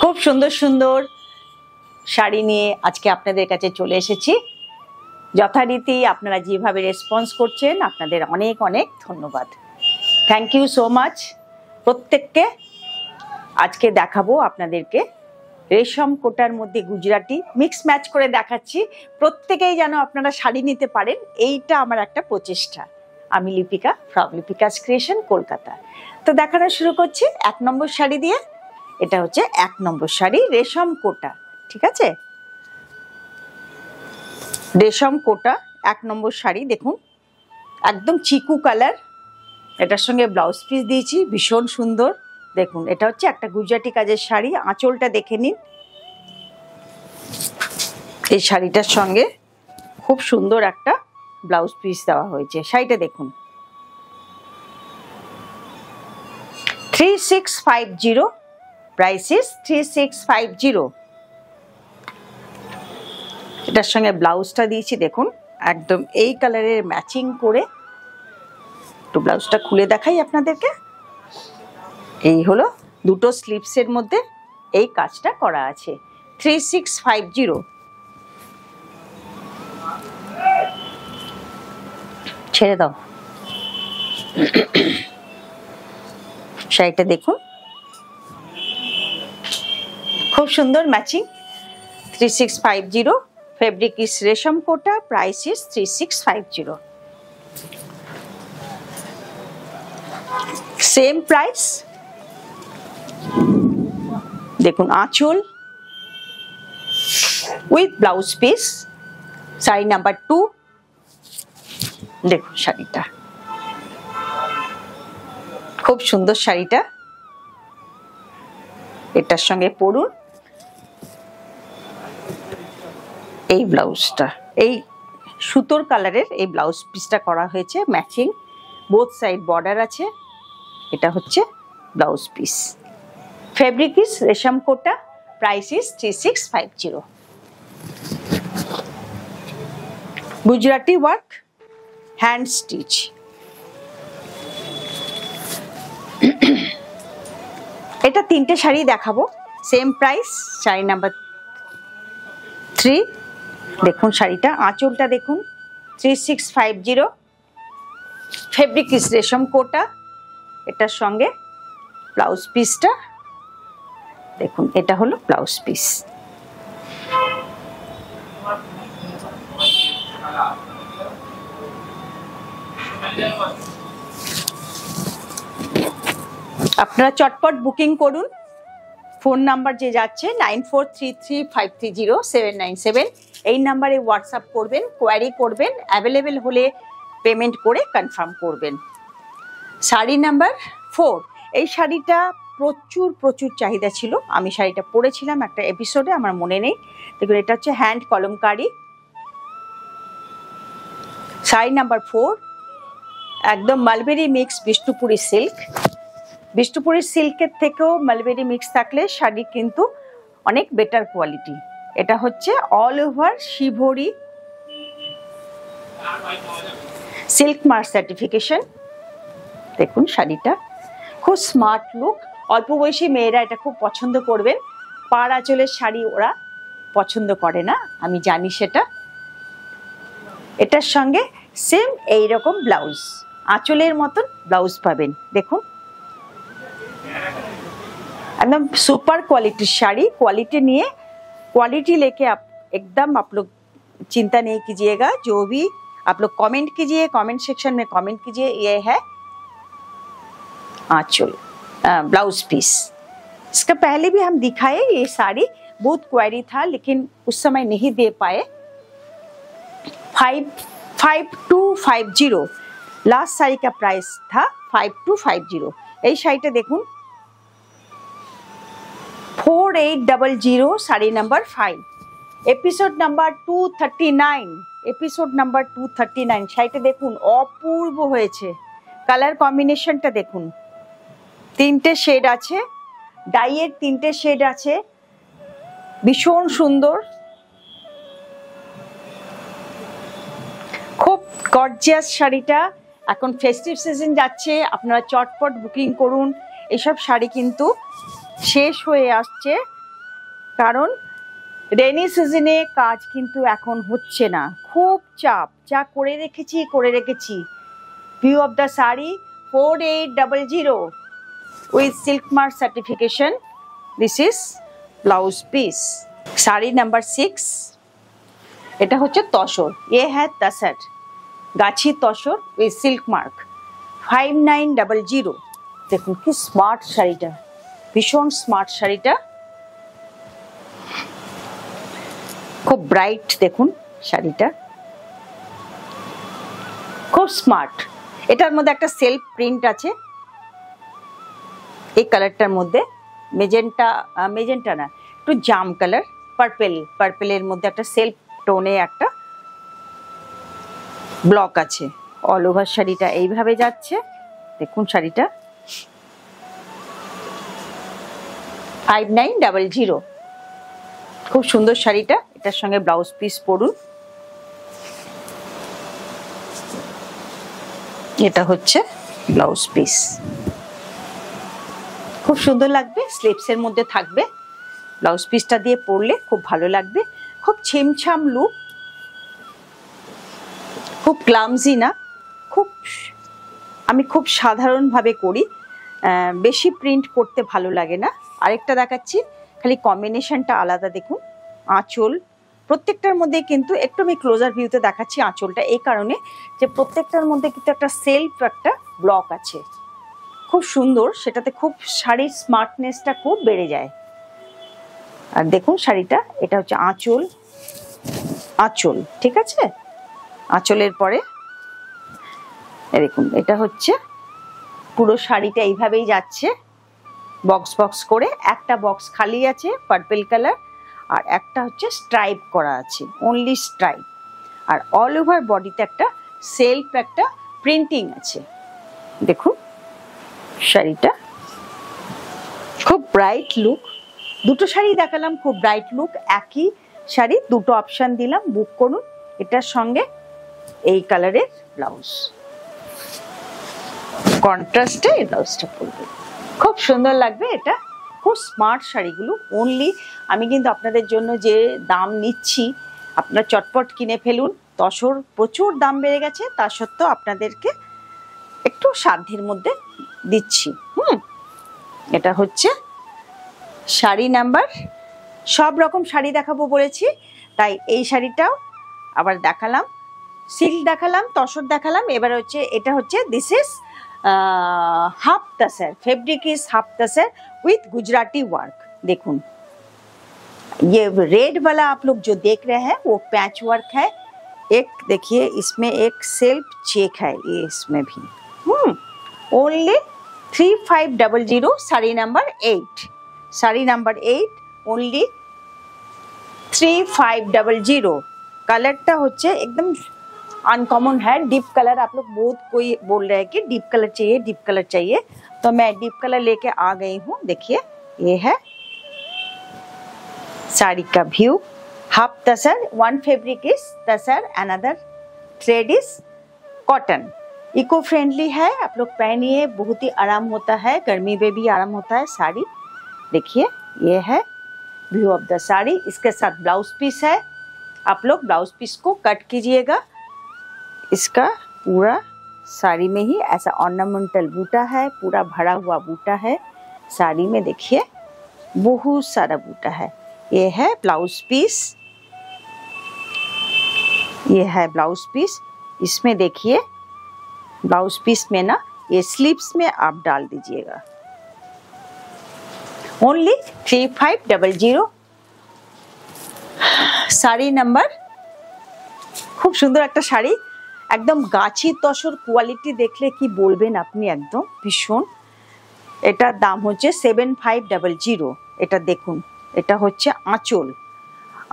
খুব সুন্দর সুন্দর শাড়ি নিয়ে আজকে আপনাদের কাছে চলে এসেছি। যথারীতি আপনারা যেভাবে রেসপন্স করছেন আপনাদের অনেক অনেক ধন্যবাদ। থ্যাংক ইউ সো মাচ প্রত্যেককে। আজকে দেখাবো আপনাদেরকে রেশম কোটার মধ্যে গুজরাটি মিক্স ম্যাচ করে দেখাচ্ছি। প্রত্যেকেই যেন আপনারা শাড়ি নিতে পারেন, এইটা আমার একটা প্রচেষ্টা। আমি লিপিকা ফ্রম লিপিকাস ক্রিয়েশন, কলকাতা। তো দেখানো শুরু করছি 1 নম্বর শাড়ি দিয়ে। এটা হচ্ছে 1 নম্বর শাড়ি, রেশম কোটা। ঠিক আছে, রেশম কোটা 1 নম্বর শাড়ি। দেখুন একদম চিকু কালার, এটার সঙ্গে ব্লাউজ পিস দিয়েছি, ভীষণ সুন্দর। দেখুন এটা হচ্ছে একটা গুজরাটি কাজের শাড়ি। আঁচলটা দেখে নিন, এই শাড়িটার সঙ্গে খুব সুন্দর একটা ব্লাউজ পিস দেওয়া হয়েছে। শাড়িটা দেখুন 3650, প্রাইস ইস 3650। এটার সঙ্গে ব্লাউজটা দিয়েছি দেখুন একদম এই কালারের ম্যাচিং করে। একটু ব্লাউজটা খুলে দেখাই আপনাদেরকে। এই হলো দুটো স্লিভসের মধ্যে এই কাজটা করা আছে। 3650। ছেড়ে দাও। শাড়িটা দেখুন খুব সুন্দর matching. 3650, fabric is resham Kota, price is 3650। Same price. দেখুন আঁচল with blouse piece, sari number 2। দেখুন শাড়িটা খুব সুন্দর। শাড়িটা এটার সঙ্গে পরুন এই ব্লাউজটা, এই সুতোর কালারের এই ব্লাউজ পিসটা করা হয়েছে ম্যাচিং, বোথ সাইড বর্ডার আছে। এটা হচ্ছে blouse piece, fabric is resham Kota, price is 3650। Gujarati work, hand stitch. এটা 3টে শাড়ি দেখাবো, সেম প্রাইস, শাড়ি নাম্বার 3। দেখুন শাড়িটা, আঁচলটা দেখুন 3650, ফেব্রিক ইস রেশম কোটা। এটার সঙ্গে ব্লাউজ পিসটা দেখুন, এটা হলো ব্লাউজ পিস। আপনারা চটপট বুকিং করুন। ফোন নাম্বার যে যাচ্ছে 9433530797, এই নাম্বারে হোয়াটসঅ্যাপ করবেন, কোয়ারি করবেন, অ্যাভেলেবেল হলে পেমেন্ট করে কনফার্ম করবেন। শাড়ি নাম্বার 4, এই শাড়িটা প্রচুর প্রচুর চাহিদা ছিল। আমি শাড়িটা পরেছিলাম একটা এপিসোডে, আমার মনে নেই। দেখুন এটা হচ্ছে হ্যান্ড কলমকারি, শাড়ি নাম্বার 4, একদম mulberry mix Bishnupuri silk. Bishnupuri সিল্কের থেকেও মালবেরি মিক্স থাকলে শাড়ি কিন্তু অনেক বেটার কোয়ালিটি। এটা হচ্ছে all over shibori silk mark certification. দেখুন শাড়িটা খুব স্মার্ট লুক, অল্প বয়সী মেয়েরা এটা খুব পছন্দ করবেন। পাড় আঁচলের শাড়ি ওরা পছন্দ করে না, আমি জানি সেটা। এটার সঙ্গে সেম এইরকম ব্লাউজ, আঁচলের মতন ব্লাউজ পাবেন। দেখুন एकदम सुपर क्वालिटी शाड़ी, क्वालिटी नहीं क्वालिटी लेके आप एकदम आप लोग चिंता नहीं कीजिएगा। जो भी आप लोग कमेंट कीजिए, कमेंट सेक्शन में कमेंट कीजिए। ये है आंचल ब्लाउज पीस। इसका पहले भी हम दिखाए, ये साड़ी बहुत क्वारी था लेकिन उस समय नहीं दे पाए। 5250 लास्ट साड़ी का प्राइस था 5250। এই শাড়িটা দেখুন 4800, sari number 5, episode number 239, episode number 239। শাড়িটা দেখুন অপূর্ব হয়েছে, কালার কম্বিনেশনটা দেখুন, 3টে শেড আছে, ডাইয়ের 3টে শেড আছে, ভীষণ সুন্দর, খুব গর্জিয়াস শাড়িটা। এখন ফেস্টিভ সিজন যাচ্ছে, আপনারা চটপট বুকিং করুন। এসব শাড়ি কিন্তু শেষ হয়ে আসছে কারণ রেনি সিজনে কাজ কিন্তু এখন হচ্ছে না, খুব চাপ, যা করে রেখেছি। View of the sari 4800 with silk mark certification. This is blouse piece. Sari number 6, এটা হচ্ছে তসর। ये है तसर, গাছি তসর with silk mark 5900। দেখুন কি স্মার্ট শাড়িটা, ভীষণ স্মার্ট শাড়িটা, খুব ব্রাইট। দেখুন শাড়িটা খুব স্মার্ট। এটার মধ্যে একটা সেলফ প্রিন্ট আছে, এই কালারটার মধ্যে মেজেন্টা না, একটু জাম কালার, পার্পেলের মধ্যে একটা সেলফ টোনে একটা ব্লক আছে। অল ওভার শাড়িটা এইভাবে যাচ্ছে। দেখুন শাড়িটা 5900, খুব সুন্দর শাড়িটা। এটার সঙ্গে ব্লাউজ পিস পরুন। এটা হচ্ছে ব্লাউজ পিস, খুব সুন্দর লাগবে, স্লিপসের মধ্যে থাকবে। ব্লাউজ পিসটা দিয়ে পরলে খুব ভালো লাগবে, খুব ছিমছাম লুক, খুব ক্লামজি না, আমি খুব সাধারণভাবে করি, বেশি প্রিন্ট করতে ভালো লাগে না। আরেকটা দেখাচ্ছি, খালি কম্বিনেশনটা আলাদা। দেখুন আঁচল, প্রত্যেকটার মধ্যে কিন্তু একটু আমি ক্লোজার ভিউতে দেখাচ্ছি আঁচলটা, এই কারণে যে প্রত্যেকটার মধ্যে কিন্তু একটা সেলফ একটা ব্লক আছে, খুব সুন্দর। সেটাতে খুব শাড়ির স্মার্টনেসটা খুব বেড়ে যায়। আর দেখুন শাড়িটা, এটা হচ্ছে আঁচল, ঠিক আছে। আঁচলের পরে দেখুন এটা হচ্ছে পুরো শাড়িটা এইভাবেই যাচ্ছে, বক্স করে। একটা বক্স খালি আছে পার্পল কালার, আর একটা হচ্ছে স্ট্রাইপ করা আছে, অনলি স্ট্রাইপ। আর অল ওভার বডিতে একটা সেলফ একটা প্রিন্টিং আছে। দেখুন শাড়িটা খুব ব্রাইট লুক। দুটো শাড়ি দেখালাম, খুব ব্রাইট লুক। একই শাড়ি দুটো অপশন দিলাম, বুক করুন। এটার সঙ্গে এই কালারের ব্লাউজ, কন্ট্রাস্টে এই ব্লাউজটা পরবে, খুব সুন্দর লাগবে। এটা খুব স্মার্ট শাড়িগুলো। অনলি আমি কিন্তু আপনাদের জন্য যে দাম নিচ্ছি, আপনারা চটপট কিনে ফেলুন। তসর প্রচুর দাম বেড়ে গেছে, তা সত্ত্বেও আপনাদেরকে একটু সাধ্যের মধ্যে দিচ্ছি। এটা হচ্ছে শাড়ি নাম্বার, সব রকম শাড়ি দেখাবো বলেছি, তাই এই শাড়িটাও আবার দেখালাম। সিল্ক দেখালাম, তসর দেখালাম। এবার হচ্ছে এটা হচ্ছে this is half tussar, fabric is half tussar with Gujarati work. देखूं ये रेड वाला आप लोग जो देख रहे हैं वो पैच वर्क है। एक देखिए इसमें एक सेल्फ चेक है, ये इसमें भी only 3500। Sari number 8, sari number 8 only 3500। कलरটা হচ্ছে एकदम अनकॉमन है, डीप कलर। आप लोग बहुत कोई बोल रहे हैं कि डीप कलर चाहिए, तो मैं डीप कलर लेके आ गई हूँ। देखिए ये है साड़ी का व्यू। Half tussar, one fabric is tussar, another thread is cotton. Eco friendly है, आप लोग पहनिए, बहुत ही आराम होता है, गर्मी में भी आराम होता है साड़ी। देखिए ये है व्यू ऑफ द साड़ी। इसके साथ ब्लाउज पीस है, आप लोग ब्लाउज पीस को कट कीजिएगा। इसका पूरा साड़ी में ही ऐसा ऑर्नामेंटल बूटा है, पूरा भरा हुआ बूटा है साड़ी में। देखिए बहुत सारा बूटा है। ये है ब्लाउज पीस, ये है ब्लाउज पीस। इसमें देखिए ब्लाउज पीस में ना ये स्लीव्स में आप डाल दीजिएगा। ओनली 3500। শাড়ি নাম্বার, খুব সুন্দর একটা শাড়ি, একদম গাছি তসর কোয়ালিটি, দেখলে কি বলবেন আপনি, একদম ভীষণ। এটার দাম হচ্ছে 7500। এটা দেখুন, এটা হচ্ছে আঁচল।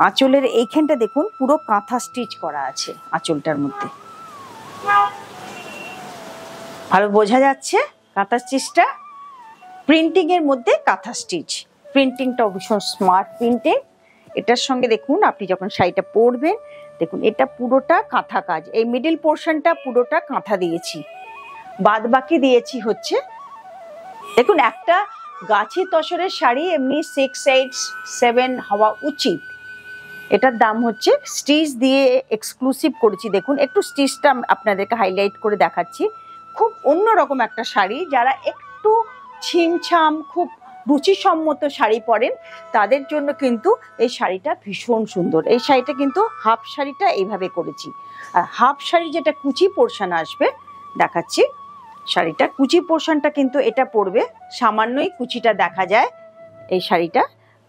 আঁচলের এইখানটা দেখুন পুরো কাঁথা স্টিচ করা আছে আঁচলটার মধ্যে, ভালো বোঝা যাচ্ছে কাঁথা স্টিচটা। প্রিন্টিং এর মধ্যে কাঁথা স্টিচ, প্রিন্টিংটাও ভীষণ স্মার্ট প্রিন্টিং। এটার সঙ্গে দেখুন আপনি যখন শাড়িটা পরবেন, দেখুন এটা পুরোটা কাঁথা কাজ, এই মিডল পোর্শনটা পুরোটা কাঁথা দিয়েছি, বাদ বাকি দিয়েছি হচ্ছে। দেখুন একটা গাছি তসরের শাড়ি এমনি 6, 8, 7 হওয়া উচিত। এটার দাম হচ্ছে, স্টিচ দিয়ে এক্সক্লুসিভ করেছি, দেখুন একটু স্টিচটা আপনাদেরকে হাইলাইট করে দেখাচ্ছি। খুব অন্যরকম একটা শাড়ি, যারা একটু ছিমছাম খুব রুচিসম্মত শাড়ি পরেন তাদের জন্য কিন্তু এই শাড়িটা ভীষণ সুন্দর। এই শাড়িটা কিন্তু হাফ শাড়িটা এইভাবে করেছি, আর হাফ শাড়ি যেটা কুচি পোর্শন আসবে দেখাচ্ছি। শাড়িটা কুচি পোর্শনটা কিন্তু এটা পড়বে, সামান্যই কুচিটা দেখা যায়। এই শাড়িটা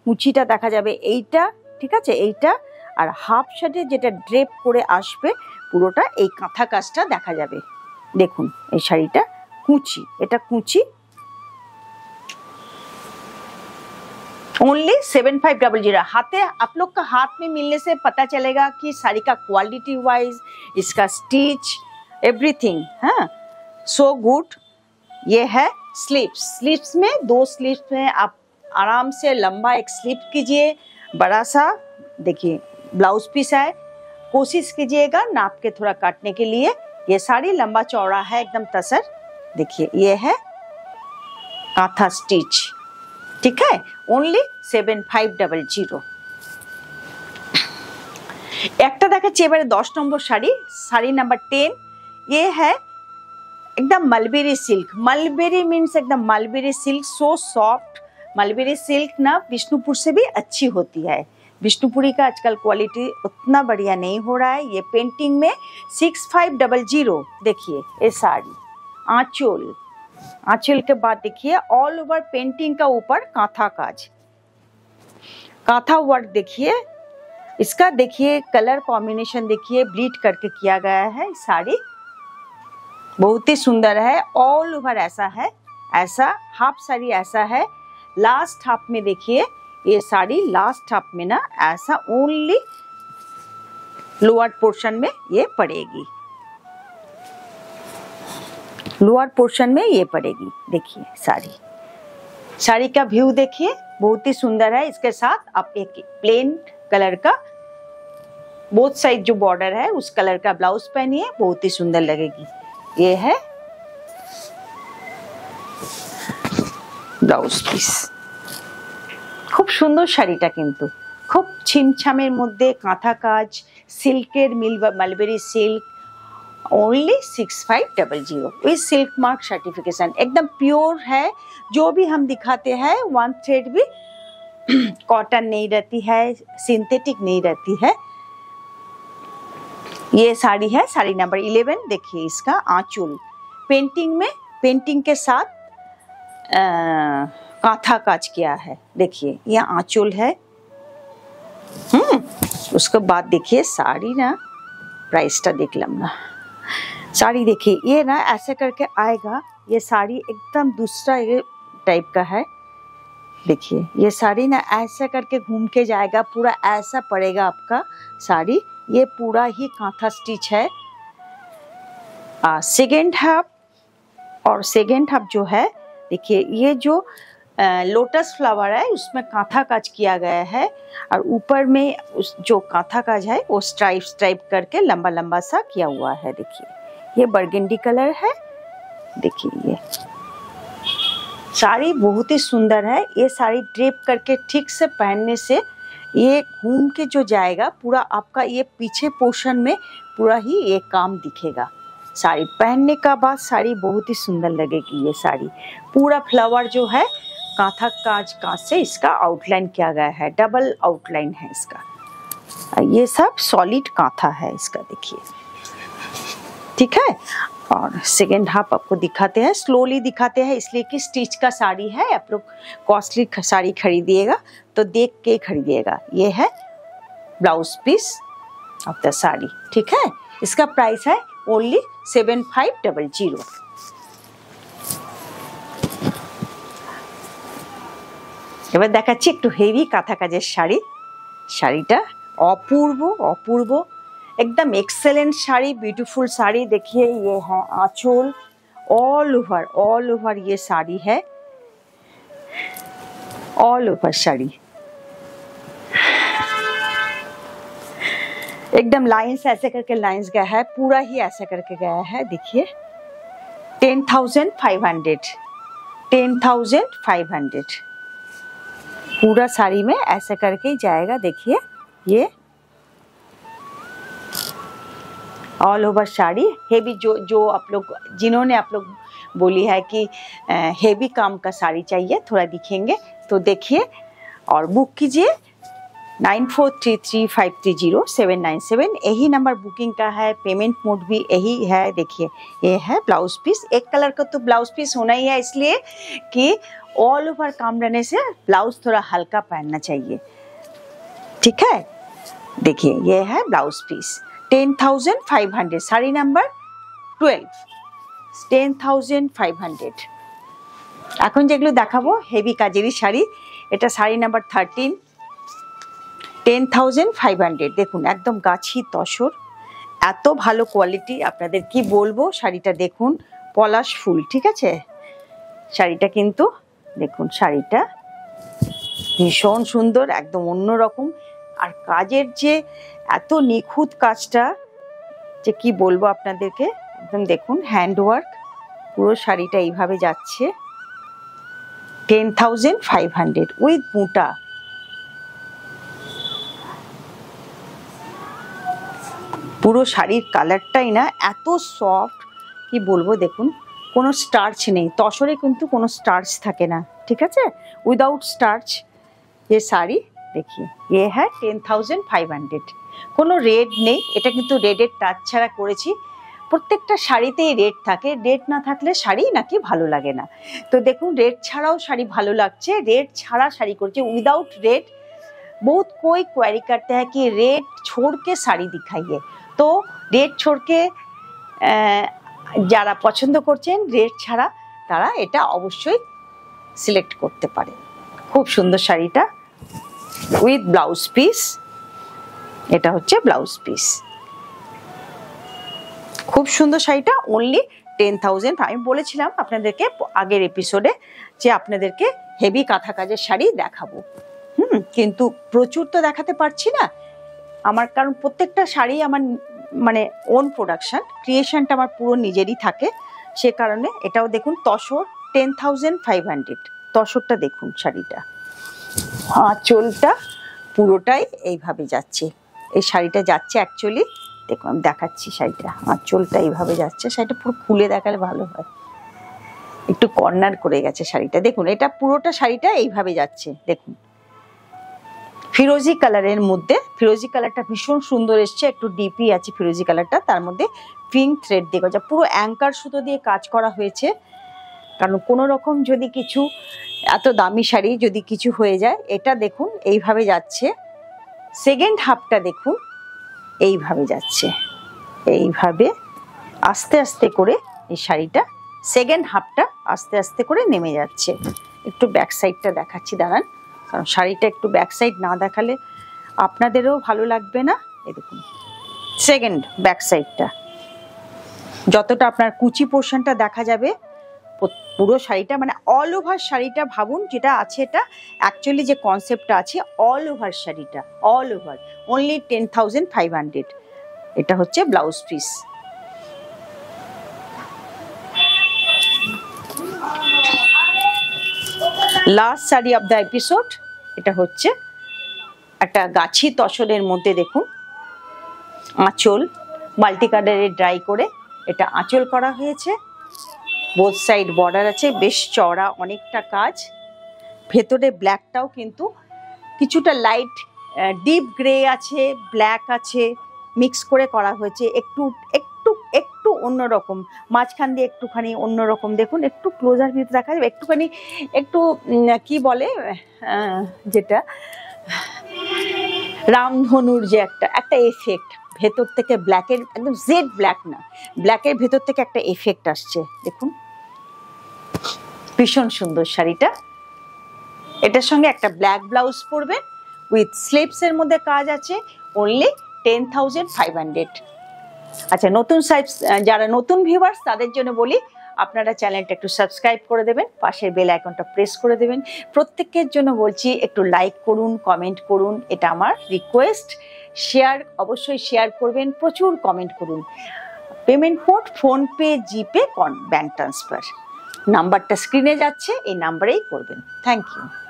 কুচিটা দেখা যাবে এইটা, ঠিক আছে, এইটা। আর হাফ শাড়ি যেটা ড্রেপ করে আসবে পুরোটা এই কাঁথা কাজটা দেখা যাবে। দেখুন এই শাড়িটা কুচি, এটা কুচি। ओनली 7500। हाथे आप लोग का हाथ में मिलने से पता चलेगा कि साड़ी का क्वालिटी वाइज, इसका स्टिच, एवरीथिंग, हाँ, सो गुड। ये है स्लीव्स। स्लीव्स में 2 स्लीव्स में आप आराम से लंबा एक स्लीव कीजिए, बड़ा सा। देखिए ब्लाउज पीस है, कोशिश कीजिएगा नाप के थोड़ा काटने के लिए। ये साड़ी लंबा चौड़ा है एकदम तसर। देखिए ये है कांथा स्टिच, ठीक है, ओनली 7500। একটা দেখাচ্ছি এবারে 10 নম্বর শাড়ি, শাড়ি নাম্বার 10। ये है एकदम मलबेरी सिल्क। मलबेरी मीन्स एकदम mulberry silk, so soft. Mulberry silk ना विष्णुपुर से भी अच्छी होती है। विष्णुपुरी का आजकल क्वालिटी उतना बढ़िया नहीं हो रहा है। ये पेंटिंग में 6500। देखिए ये साड़ी, आंचल, आंचल के बाद देखिए ऑल ओवर पेंटिंग का ऊपर कांथा काज, कांथा वर्क देखिए इसका। देखिए कलर कॉम्बिनेशन देखिए, ब्लीड करके किया गया है। साड़ी बहुत ही सुंदर है, ऑल ओवर ऐसा है, ऐसा हाफ साड़ी ऐसा है। लास्ट हाफ में देखिए ये साड़ी लास्ट हाफ में ना ऐसा ओनली लोअर पोर्शन में ये पड़ेगी, लोअर पोर्शन में ये पड़ेगी। देखिए साड़ी, साड़ी का व्यू देखिए बहुत ही सुंदर है। इसके साथ आप एक प्लेन कलर का बोथ साइड जो बॉर्डर है उस कलर का ब्लाउज पहनिए, बहुत ही सुंदर लगेगी। ये है ব্লাউজ পিস। খুব সুন্দর শাড়িটা, কিন্তু খুব ছিমছামের মধ্যে কাঁথা কাজ, সিল্কের মিল mulberry silk, only 6500 with silk mark certification. एकदम प्योर है। जो भी हम दिखाते हैं 1 थ्रेड भी कॉटन नहीं रहती है, सिंथेटिक नहीं रहती है। ये साड़ी है साड़ी नंबर 11। देखिए इसका आंचल पेंटिंग में, पेंटिंग के साथ कांथा काज किया है। देखिए ये आंचल है। उसके बाद देखिए साड़ी ना प्राइसटा देखलाम ना, साड़ी देखिए ये ना ऐसे करके आएगा। ये साड़ी एकदम दूसरा ये टाइप का है। देखिए ये साड़ी ना ऐसा करके घूम के जाएगा, पूरा ऐसा पड़ेगा आपका साड़ी। ये पूरा ही कांथा स्टिच है। सेकेंड हाफ, और सेकेंड हाफ जो है देखिए ये जो लोटस फ्लावर है उसमें कांथा काज किया गया है, और ऊपर में उस जो कांथा काज है वो स्ट्राइप स्ट्राइप करके लंबा लंबा सा किया हुआ है। देखिए ये बर्गेंडी कलर है। देखिए ये साड़ी बहुत ही सुंदर है। ये साड़ी ड्रेप करके ठीक से पहनने से ये घूम के जो जाएगा पूरा आपका ये पीछे पोर्शन में पूरा ही ये काम दिखेगा। साड़ी पहनने का बाद साड़ी बहुत ही सुंदर लगेगी। ये साड़ी पूरा फ्लावर जो है कांथा काज से इसका आउटलाइन किया गया है, डबल आउटलाइन है इसका। ये सब सॉलिड कांथा है इसका, देखिए, ठीक है। और सेकेंड हाफ आपको दिखाते हैं, स्लोली दिखाते हैं इसलिए कि स्टिच का साड़ी है। आप लोग कॉस्टली साड़ी खरीदिएगा तो देख के खरीदिएगा। ये है blouse piece of the sari, ठीक है। इसका प्राइस है ओनली 7500। এবার দেখাচ্ছি একটু হেভি কাঁথা কাজের শাড়ি। শাড়িটা অপূর্ব অপূর্ব, एकदम एक्सेलेंट साड़ी, ब्यूटीफुल साड़ी। देखिए ये है आंचल, ऑल ओवर ये साड़ी है, ऑल ओवर साड़ी एकदम लाइंस ऐसे करके लाइंस गया है, पूरा ही ऐसे करके गया है। देखिए 10,500 10,500। पूरा साड़ी में ऐसे करके ही जाएगा। देखिए ये ऑल ओवर साड़ी हेवी, जो आप लोग जिन्होंने आप लोग बोली है कि हेवी काम का साड़ी चाहिए, थोड़ा दिखेंगे तो देखिए और बुक कीजिए 9433530797। यही नंबर बुकिंग का है। पेमेंट मोड भी यही है। देखिए ये है ब्लाउज पीस। एक कलर का तो ब्लाउज पीस होना ही है, इसलिए कि ऑल ओवर काम रहने से ब्लाउज थोड़ा हल्का पहनना चाहिए। ठीक है, देखिए ये है ब्लाउज पीस 10,500। साड़ी नंबर 12 10,500। এখন যেগুলো দেখাবো হেভি কাজেরই শাড়ি। এটা শাড়ি নাম্বার 13 10,500। দেখুন একদম গাছি তসর, এত ভালো কোয়ালিটি, আপনাদের কি বলবো। শাড়িটা দেখুন, পলাশ ফুল। ঠিক আছে, শাড়িটা কিন্তু দেখুন, শাড়িটা ভীষণ সুন্দর, একদম অন্যরকম। আর কাজের যে এত নিখুঁত কাজটা, যে কি বলবো আপনাদেরকে। একদম দেখুন হ্যান্ডওয়ার্ক, পুরো শাড়িটা এইভাবে যাচ্ছে 10,500 উইথ বুটা। পুরো শাড়ির কালারটাই না এত সফট, কি বলবো। দেখুন কোনো স্টার্চ নেই, তসরে কিন্তু কোনো স্টার্চ থাকে না। ঠিক আছে, উইদাউট স্টার্চ ये শাড়ি। देखिए ये है 10,500। কোনো রেড নেই, এটা কিন্তু রেডের টাচ ছাড়া করেছি। প্রত্যেকটা শাড়িতেই রেড থাকে, রেড না থাকলে শাড়ি নাকি ভালো লাগে না। তো দেখুন রেড ছাড়াও শাড়ি ভালো লাগছে, রেড ছাড়া শাড়ি করছে উইदाउट रेड। बहुत कोई क्वेरी करते हैं कि रेड छोड़ के শাড়ি दिखाइए, তো রেড छोड़ के যারা পছন্দ করছেন রেড ছাড়া, তারা এটা অবশ্যই সিলেক্ট করতে পারে। খুব সুন্দর শাড়িটা উইথ ব্লাউজ পিস। এটা হচ্ছে ব্লাউজ পিস, খুব সুন্দর শাড়িটা। অনলি 10,000। আমি বলেছিলাম আপনাদেরকে আগের এপিসোডে যে আপনাদেরকে হেভি কাঁথা কাজের শাড়ি দেখাবো। কিন্তু প্রচুর তো দেখাতে পারছি না আমার, কারণ প্রত্যেকটা শাড়ি আমার মানে ওন প্রোডাকশন, ক্রিয়েশনটা আমার পুরো নিজেরই থাকে। সে কারণে এটাও দেখুন তসর 10,500। তসরটা দেখুন শাড়িটা, আঁচলটা পুরোটাই এইভাবে যাচ্ছে। এই শাড়িটা যাচ্ছে অ্যাকচুয়ালি, দেখুন আমি দেখাচ্ছি শাড়িটা, আঁচলটা এইভাবে যাচ্ছে। শাড়িটা পুরো খুলে দেখালে ভালো হয়, একটু কর্নার করে গেছে শাড়িটা। দেখুন এটা পুরোটা শাড়িটা এইভাবে যাচ্ছে। দেখুন ফিরোজি কালারের মধ্যে, ফিরোজি কালারটা ভীষণ সুন্দর এসছে, একটু ডিপি আছে ফিরোজি কালারটা, তার মধ্যে পিঙ্ক থ্রেড দিয়ে করা, পুরো অ্যাঙ্কার সুতো দিয়ে কাজ করা হয়েছে। কারণ কোনো রকম যদি কিছু, এত দামি শাড়ি যদি কিছু হয়ে যায়, এটা দেখুন এইভাবে যাচ্ছে। সেকেন্ড হাফটা দেখুন এইভাবে যাচ্ছে, এইভাবে আস্তে আস্তে করে এই শাড়িটা সেকেন্ড হাফটা আস্তে আস্তে করে নেমে যাচ্ছে। একটু ব্যাক সাইডটা দেখাচ্ছি দাঁড়ান, কারণ শাড়িটা একটু ব্যাক সাইড না দেখালে আপনাদেরও ভালো লাগবে না। এই দেখুন সেকেন্ড ব্যাক সাইডটা, যতটা আপনার কুচি পোর্শনটা দেখা যাবে পুরো শাড়িটা, মানে অল ওভার শাড়িটা ভাবুন যেটা আছে। এটা অ্যাকচুয়ালি যে কনসেপ্টটা আছে অল ওভার শাড়িটা, অল ওভার অনলি 10,500। এটা হচ্ছে blouse piece. Last sari of the episode, এটা হচ্ছে একটা গাছি তসরের মধ্যে দেখুন আঁচল মাল্টি কালারের ড্রাই করে এটা আঁচল করা হয়েছে। বোথ সাইড বর্ডার আছে, বেশ চওড়া অনেকটা কাজ। ভেতরে ব্ল্যাকটাও কিন্তু কিছুটা লাইট ডিপ গ্রে আছে, ব্ল্যাক আছে, মিক্স করে করা হয়েছে। একটু একটু একটু অন্যরকম, মাঝখান দিয়ে একটুখানি অন্যরকম। দেখুন একটু ক্লোজার ভিতরে দেখা যাবে একটুখানি, একটু কি বলে যেটা রামধনুর যে একটা এফেক্ট ভেতর থেকে, ব্ল্যাকের একদম জেড ব্ল্যাক না, ব্ল্যাকের ভেতর থেকে একটা এফেক্ট আসছে। দেখুন ভীষণ সুন্দর শাড়িটা। এটার সঙ্গে একটা ব্ল্যাক ব্লাউজ পরবেন উইথ স্লিভসের মধ্যে কাজ আছে, অনলি 10,500। আচ্ছা নতুন যারা নতুন ভিউয়ার্স তাদের জন্য বলি, আপনারা চ্যানেলটা একটু সাবস্ক্রাইব করে দেবেন, পাশের বেল আইকনটা প্রেস করে দেবেন। প্রত্যেকের জন্য বলছি একটু লাইক করুন, কমেন্ট করুন, এটা আমার রিকোয়েস্ট। শেয়ার অবশ্যই শেয়ার করবেন, প্রচুর কমেন্ট করুন। Payment mode PhonePe, GPay, bank transfer. নাম্বারটা স্ক্রিনে যাচ্ছে, এই নাম্বারেই করবেন। Thank you.